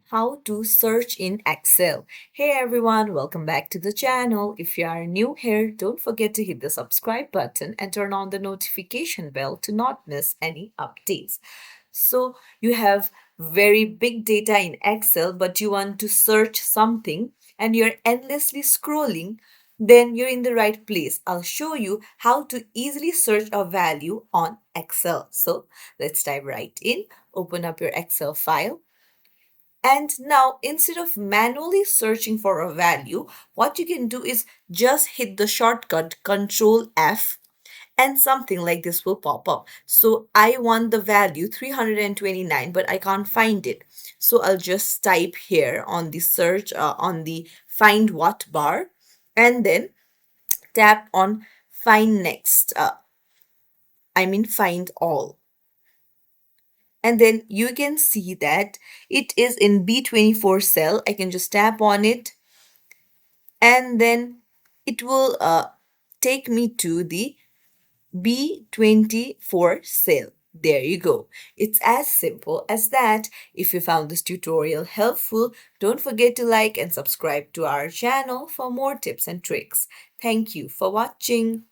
how to search in Excel. Hey everyone, welcome back to the channel. If you are new here, don't forget to hit the subscribe button and turn on the notification bell to not miss any updates. So you have very big data in Excel, but you want to search something and you're endlessly scrolling, then you're in the right place. I'll show you how to easily search a value on Excel. So let's dive right in. Open up your Excel file. And now, instead of manually searching for a value, what you can do is just hit the shortcut Control F and something like this will pop up. So I want the value 329, but I can't find it. So I'll just type here on the search, on the find what bar, and then tap on find next. Find all. And then you can see that it is in B24 cell. I can just tap on it and then it will take me to the B24 cell. There you go. It's as simple as that. If you found this tutorial helpful, don't forget to like and subscribe to our channel for more tips and tricks. Thank you for watching.